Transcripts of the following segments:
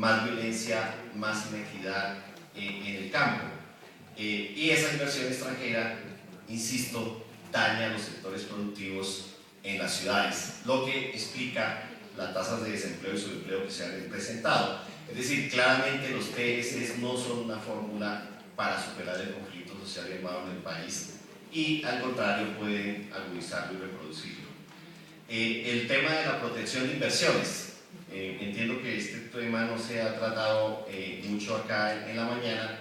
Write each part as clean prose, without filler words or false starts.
más violencia, más inequidad en el campo. Y esa inversión extranjera, insisto, daña los sectores productivos en las ciudades, lo que explica las tasas de desempleo y subempleo que se han presentado. Es decir, claramente los TLCs no son una fórmula para superar el conflicto social y armado en el país, y al contrario pueden agudizarlo y reproducirlo. El tema de la protección de inversiones. Entiendo que este tema no se ha tratado mucho acá en la mañana.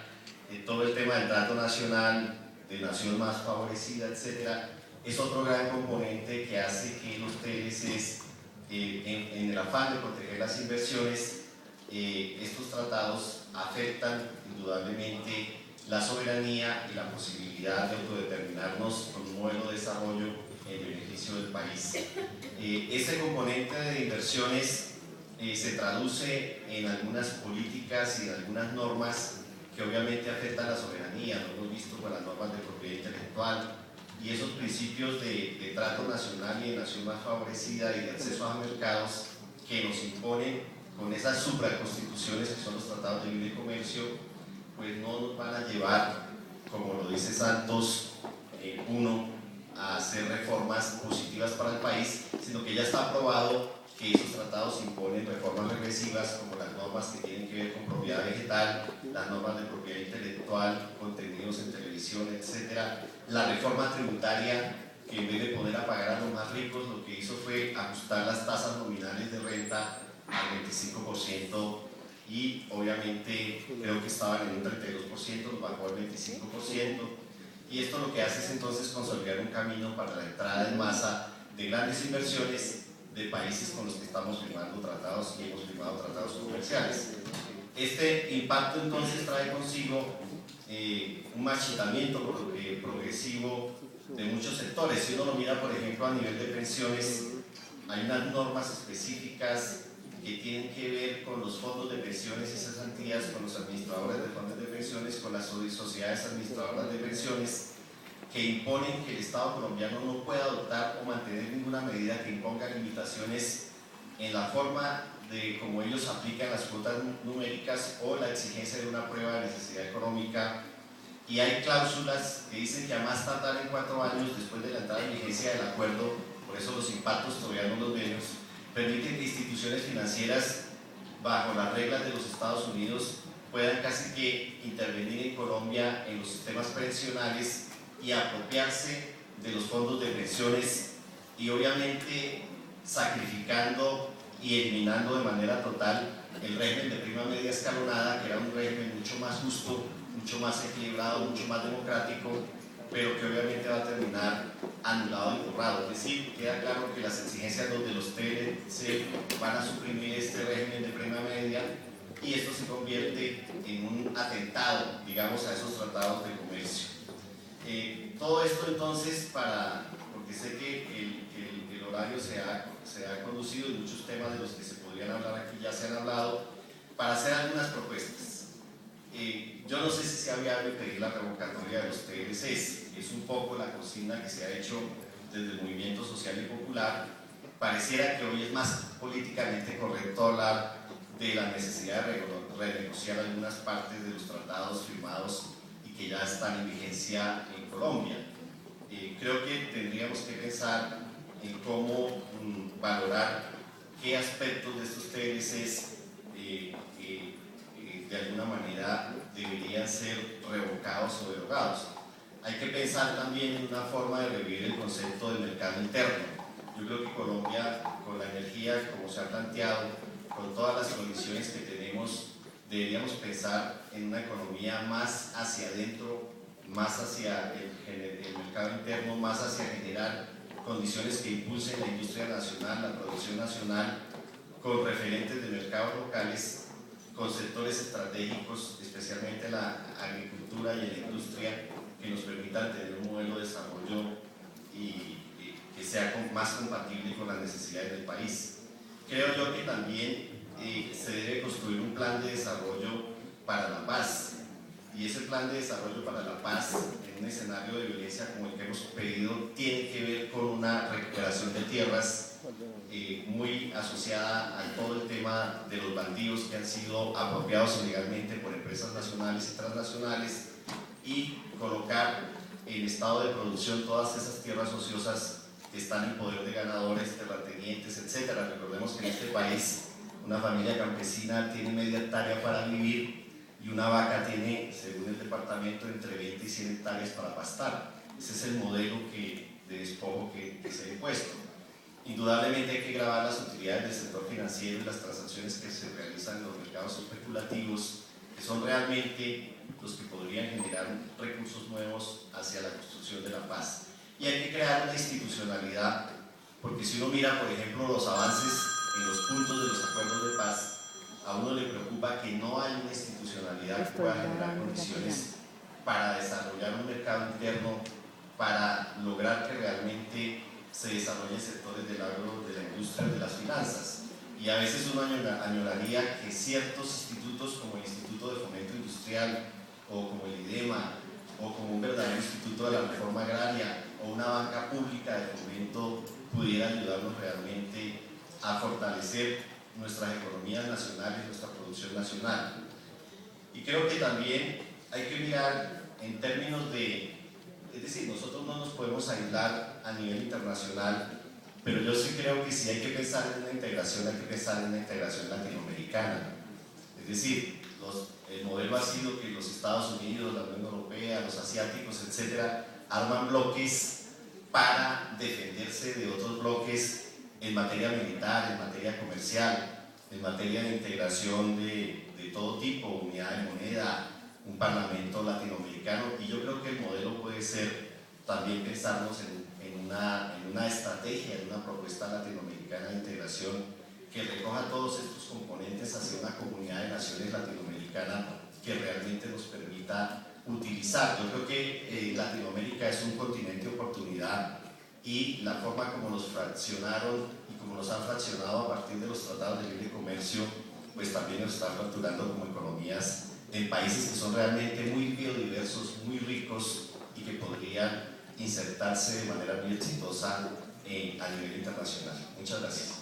Todo el tema del trato nacional, de nación más favorecida, etcétera, es otro gran componente que hace que los TLCs, en el afán de proteger las inversiones, estos tratados afectan indudablemente la soberanía y la posibilidad de autodeterminarnos con un modelo de desarrollo en beneficio del país. Este componente de inversiones se traduce en algunas políticas y en algunas normas que obviamente afectan la soberanía. Lo hemos visto con las normas de propiedad intelectual y esos principios de trato nacional y de nación más favorecida y de acceso a mercados que nos imponen con esas supraconstituciones que son los tratados de libre comercio, pues no nos van a llevar, como lo dice Santos 1, a hacer reformas positivas para el país, sino que ya está aprobado que esos tratados imponen reformas regresivas, como las normas que tienen que ver con propiedad vegetal, las normas de propiedad intelectual, contenidos en televisión, etc. La reforma tributaria, que en vez de poner a pagar a los más ricos, lo que hizo fue ajustar las tasas nominales de renta al 25%, y obviamente creo que estaban en un 32%, lo bajó al 25%, y esto lo que hace es entonces consolidar un camino para la entrada en masa de grandes inversiones de países con los que estamos firmando tratados y hemos firmado tratados comerciales. Este impacto entonces trae consigo un marchitamiento progresivo de muchos sectores. Si uno lo mira, por ejemplo, a nivel de pensiones, hay unas normas específicas que tienen que ver con los fondos de pensiones y esas entidades, con los administradores de fondos de pensiones, con las sociedades administradoras de pensiones, que imponen que el Estado colombiano no pueda adoptar o mantener ninguna medida que imponga limitaciones en la forma de cómo ellos aplican las cuotas numéricas o la exigencia de una prueba de necesidad económica. Y hay cláusulas que dicen que a más tardar en 4 años después de la entrada en vigencia del acuerdo, por eso los impactos todavía no los vemos, permiten que instituciones financieras, bajo las reglas de los Estados Unidos, puedan casi que intervenir en Colombia en los sistemas pensionales y apropiarse de los fondos de pensiones, y obviamente sacrificando y eliminando de manera total el régimen de prima media escalonada, que era un régimen mucho más justo, mucho más equilibrado, mucho más democrático, pero que obviamente va a terminar anulado y borrado. Es decir, queda claro que las exigencias de los TLC van a suprimir este régimen de prima media, y esto se convierte en un atentado, digamos, a esos tratados de comercio. Todo esto entonces, porque sé que el horario se ha conducido y muchos temas de los que se podrían hablar aquí ya se han hablado, para hacer algunas propuestas. Yo no sé si sea viable pedir la revocatoria de los TLCs, es un poco la consigna que se ha hecho desde el movimiento social y popular. Pareciera que hoy es más políticamente correcto hablar de la necesidad de renegociar algunas partes de los tratados firmados y que ya están en vigencia en Colombia. Creo que tendríamos que pensar en cómo valorar qué aspectos de estos TLCs de alguna manera deberían ser revocados o derogados. Hay que pensar también en una forma de revivir el concepto del mercado interno. Yo creo que Colombia, con la energía como se ha planteado, con todas las condiciones que tenemos, deberíamos pensar en una economía más hacia adentro, más hacia el mercado interno, más hacia generar condiciones que impulsen la industria nacional, la producción nacional, con referentes de mercados locales, con sectores estratégicos, especialmente la agricultura y la industria, que nos permitan tener un modelo de desarrollo y que sea más compatible con las necesidades del país. Creo yo que también se debe construir un plan de desarrollo para la paz, y ese plan de desarrollo para la paz, en un escenario de violencia como el que hemos pedido, tiene que ver con una recuperación de tierras muy asociada a todo el tema de los baldíos que han sido apropiados ilegalmente por empresas nacionales y transnacionales, y colocar en estado de producción todas esas tierras ociosas que están en poder de ganadores, terratenientes, etc. Recordemos que en este país una familia campesina tiene media hectárea para vivir y una vaca tiene, según el departamento, entre 20 y 100 hectáreas para pastar. Ese es el modelo de despojo que se ha impuesto. Indudablemente hay que gravar las utilidades del sector financiero y las transacciones que se realizan en los mercados especulativos, que son realmente los que podrían generar recursos nuevos hacia la construcción de la paz. Y hay que crear una institucionalidad, porque si uno mira, por ejemplo, los avances en los puntos de los acuerdos de paz, a uno le preocupa que no hay una institucionalidad que pueda generar condiciones para desarrollar un mercado interno, para lograr que realmente se desarrollen sectores del agro, de la industria, de las finanzas. Y a veces uno añoraría que ciertos institutos, como el Instituto de Fomento Industrial, o como el IDEMA, o como un verdadero instituto de la reforma agraria, o una banca pública de fomento, pudiera ayudarnos realmente a fortalecer nuestras economías nacionales, nuestra producción nacional. Y creo que también hay que mirar en términos de, es decir, nosotros no nos podemos aislar a nivel internacional, pero yo sí creo que si hay que pensar en una integración, hay que pensar en una integración latinoamericana. Es decir, el modelo ha sido que los Estados Unidos, la Unión Europea, los asiáticos, etcétera, arman bloques para defenderse de otros bloques en materia militar, en materia comercial, en materia de integración de todo tipo, unidad de moneda, un parlamento latinoamericano. Y yo creo que el modelo puede ser también pensarnos en una estrategia, en una propuesta latinoamericana de integración que recoja todos estos componentes hacia una comunidad de naciones latinoamericana que realmente nos permita utilizar. Yo creo que Latinoamérica es un continente de oportunidad, y la forma como nos fraccionaron y como nos han fraccionado a partir de los tratados de libre comercio, pues también nos está fracturando como economías en países que son realmente muy biodiversos, muy ricos, y que podrían insertarse de manera muy exitosa a nivel internacional. Muchas gracias.